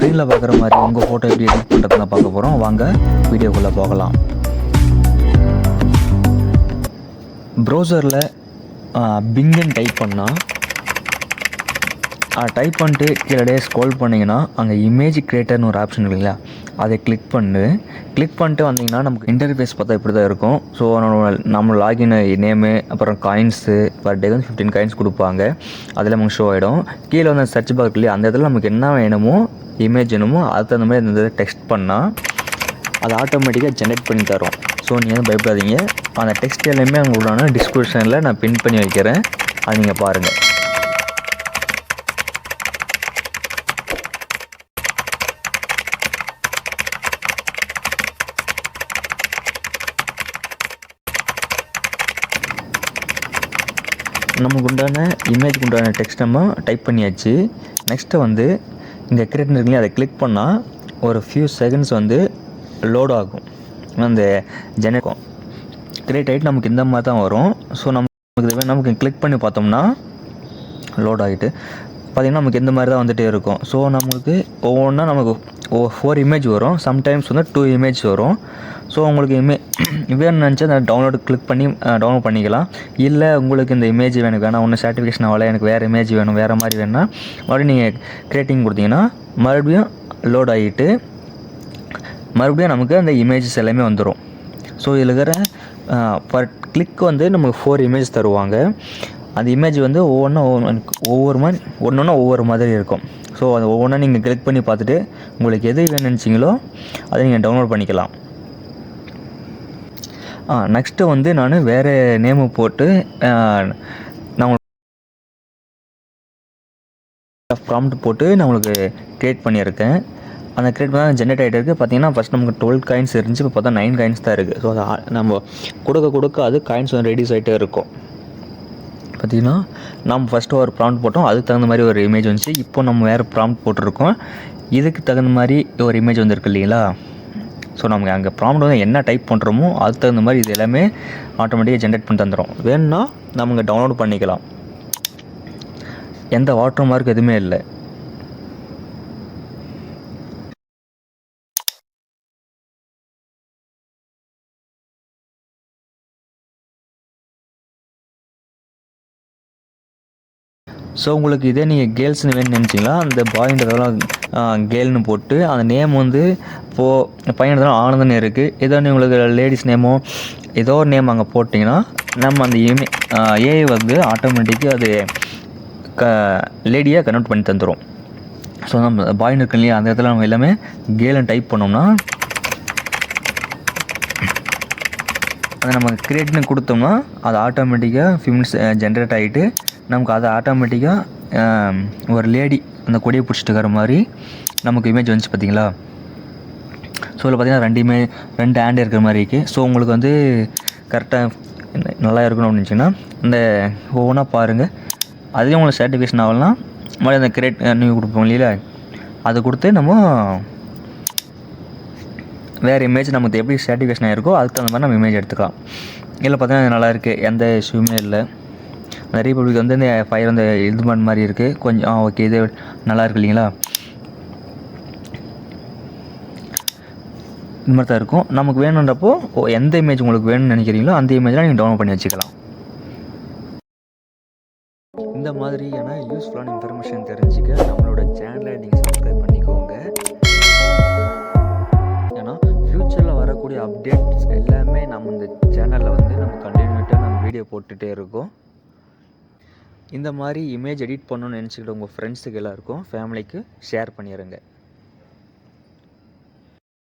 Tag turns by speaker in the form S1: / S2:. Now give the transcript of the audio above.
S1: ஸ்க்ரீனில் பார்க்குற மாதிரி உங்கள் ஃபோட்டோ எப்படி எடிட் பண்ணுறதுன்னு பார்க்க போகிறோம். வாங்க வீடியோக்குள்ளே போகலாம். ப்ரௌசரில் பிங்குன்னு டைப் பண்ணால் டைப் பண்ணிட்டு கீழே ஸ்க்ரோல் பண்ணிங்கன்னா அங்கே இமேஜ் கிரியேட்டர்னு ஒரு ஆப்ஷன் இல்லைங்களா, அதை கிளிக் பண்ணிட்டு வந்தீங்கன்னா நமக்கு இன்டர்ஃபேஸ் பார்த்தா இப்படி தான் இருக்கும். ஸோ நம்ம லாகின் நேமு, அப்புறம் காயின்ஸு பர் டே வந்து 15 காயின்ஸ் கொடுப்பாங்க. அதில் நமக்கு ஷோ ஆகிடும். கீழே வந்து சர்ச் பாக்ஸ் இல்லையா, அந்த இடத்துல நமக்கு என்ன வேணுமோ இமேஜ் வேணுமோ அதுக்கு தகுந்த மாதிரி அந்த டெக்ஸ்ட் பண்ணால் அது ஆட்டோமேட்டிக்காக ஜென்ரேட் பண்ணி தரும். ஸோ நீங்கள் வந்து பயப்படாதீங்க. அந்த டெக்ஸ்ட் எல்லாமே உங்களோட டிஸ்கிரிப்ஷனில் நான் பின் பண்ணி வைக்கிறேன், அது நீங்கள் பாருங்கள். நமக்கு உண்டான இமேஜுக்கு உண்டான டெக்ஸ்ட் நம்ம டைப் பண்ணியாச்சு. நெக்ஸ்ட்டு வந்து இங்கே கிரியேட் இருக்குல்லையா, அதை கிளிக் பண்ணால் ஒரு ஃபியூ செகண்ட்ஸ் வந்து லோட் ஆகும். அந்த ஜெனரேட் கிரியேட் ஆகிட்டு நமக்கு இந்த மாதிரி தான் வரும். ஸோ நமக்கு கிளிக் பண்ணி பார்த்தோம்னா லோட் ஆகிட்டு பார்த்திங்கன்னா நமக்கு இந்த மாதிரி தான் வந்துகிட்டே இருக்கும். ஸோ நம்மளுக்கு ஒவ்வொன்றா நமக்கு 4 இமேஜ் வரும், சம்டைம்ஸ் வந்து 2 இமேஜ் வரும். ஸோ உங்களுக்கு வேணும்னு நினச்சா அந்த டவுன்லோடு கிளிக் பண்ணி டவுன்லோட் பண்ணிக்கலாம். இல்லை உங்களுக்கு இந்த இமேஜ் எனக்கு வேணாம், ஒன்றும் சாட்டிஃபிகேஷன் ஆகலை, எனக்கு வேறு இமேஜ் வேணும், வேறு மாதிரி வேணும்னா மறுபடியும் நீங்கள் கிரியேட்டிங் கொடுத்தீங்கன்னா மறுபடியும் லோட் ஆகிட்டு மறுபடியும் நமக்கு அந்த இமேஜஸ் எல்லாமே வந்துடும். ஸோ இதில் இருக்கிற பர் கிளிக் வந்து நமக்கு 4 இமேஜ் தருவாங்க. அந்த இமேஜ் வந்து ஒவ்வொரு மாதிரி ஒவ்வொரு மாதிரி இருக்கும். ஸோ அது ஒவ்வொன்றா நீங்கள் கிளிக் பண்ணி பார்த்துட்டு உங்களுக்கு எது வேணும்னு நினச்சிங்களோ அதை நீங்கள் டவுன்லோட் பண்ணிக்கலாம். நெக்ஸ்ட்டு வந்து நான் வேறு நேமு போட்டு நான் ப்ராம்ப்ட் போட்டு நான் உங்களுக்கு க்ரியேட் பண்ணியிருக்கேன். அந்த க்ரியேட் பண்ணால் ஜென்ரேட் ஆகிட்டு இருக்குது. பார்த்தீங்கன்னா ஃபஸ்ட் நமக்கு 12 காயின்ஸ் இருந்துச்சு, இப்போ பார்த்தா 9 காயின்ஸ் தான் இருக்குது. ஸோ அதை நம்ம கொடுக்க அது காயின்ஸ் வந்து ரெடியூஸ் ஆகிட்டே இருக்கும். பார்த்திங்கன்னா நம்ம ஃபஸ்ட்டு ஒரு ப்ராம்ப்ட் போட்டோம், அதுக்கு தகுந்த மாதிரி ஒரு இமேஜ் வந்துச்சு. இப்போ நம்ம வேறு ப்ராம்ப்ட் போட்டிருக்கோம், இதுக்கு தகுந்த மாதிரி ஒரு இமேஜ் வந்துருக்கு இல்லைங்களா. ஸோ நமக்கு அங்கே ப்ராம்ப்ட் வந்து என்ன டைப் பண்ணுறோமோ அதுக்கு தகுந்த மாதிரி இது எல்லாமே ஆட்டோமேட்டிக்காக ஜென்ரேட் பண்ணி தந்துடும். வேணும்னா நம்ம இங்கே டவுன்லோட் பண்ணிக்கலாம். எந்த வாட்டர் மார்க் எதுவுமே இல்லை. ஸோ உங்களுக்கு இதே நீங்கள் கேர்ள்ஸ்னு வேணும்னு நினச்சிங்களா, அந்த பாயின்றதெல்லாம் கேர்ள்னு போட்டு அந்த நேம் வந்து இப்போது பையன்றதெல்லாம் ஆனந்தன் இருக்குது. ஏதோ உங்களுக்கு லேடிஸ் நேமோ ஏதோ ஒரு நேம் அங்கே போட்டிங்கன்னா நம்ம அந்த ஏஐ வந்து ஆட்டோமேட்டிக்காக அது லேடியாக கன்வெர்ட் பண்ணி தந்துடும். ஸோ நம்ம பாயின்னு இருக்கு இல்லையா, அந்த இடத்துல நம்ம எல்லாமே கேர்ள்னு டைப் பண்ணோம்னா அதை நம்ம கிரியேட்னு கொடுத்தோம்னா அது ஆட்டோமேட்டிக்காக ஃபியூ ஜென்ரேட் ஆகிட்டு நமக்கு அதை ஆட்டோமேட்டிக்காக ஒரு லேடி அந்த கொடியை பிடிச்சிட்டு இருக்கிற மாதிரி நமக்கு இமேஜ் வந்துச்சு பார்த்தீங்களா. ஸோ இதில் பார்த்தீங்கன்னா 2 ஹேண்ட் இருக்கிற மாதிரி இருக்குது. ஸோ உங்களுக்கு வந்து கரெக்டாக நல்லா இருக்கணும் அப்படின்னு நினச்சிங்கன்னா இந்த ஒவ்வொன்றா பாருங்கள். அதுலேயும் உங்களுக்கு சாட்டிஃபிகேஷன் ஆகலாம், மறுபடியும் அந்த கிரியேட் நியூ கொடுப்போம் இல்லையா, அதை கொடுத்து நம்ம வேறு இமேஜ் நமக்கு எப்படி சாட்டிஃபிகேஷன் ஆகிருக்கோ அதுக்கு தகுந்த மாதிரி நம்ம இமேஜ் எடுத்துக்கலாம். இதில் பார்த்தீங்கன்னா நல்லா இருக்குது, எந்த இஷ்யூமே இல்லை. அந்த ரீபப்ளிக் வந்து இந்த ஃபயர் அந்த இது பண்ண மாதிரி இருக்குது கொஞ்சம். ஓகே, இது நல்லா இருக்கு இல்லைங்களா. இது மாதிரி தான் இருக்கும். நமக்கு வேணுன்றப்போ எந்த இமேஜ் உங்களுக்கு வேணும்னு நினைக்கிறீங்களோ அந்த இமேஜ்லாம் நீங்கள் டவுன்லோட் பண்ணி வச்சுக்கலாம். இந்த மாதிரியான யூஸ்ஃபுல்லான இன்ஃபர்மேஷன் தெரிஞ்சுக்க நம்மளோட சேனலை நீங்கள் சப்ஸ்கிரைப் பண்ணிக்கோங்க. ஏன்னா ஃப்யூச்சரில் வரக்கூடிய அப்டேட்ஸ் எல்லாமே நம்ம இந்த சேனலில் வந்து நம்ம கண்டினியூட்டாக நம்ம வீடியோ போட்டுகிட்டே இருக்கோம். இந்த மாதிரி இமேஜ் எடிட் பண்ணணும்னு நினச்சிக்கிட்டு உங்கள் ஃப்ரெண்ட்ஸுக்கு எல்லாருக்கும் ஃபேமிலிக்கு ஷேர் பண்ணிடுங்க.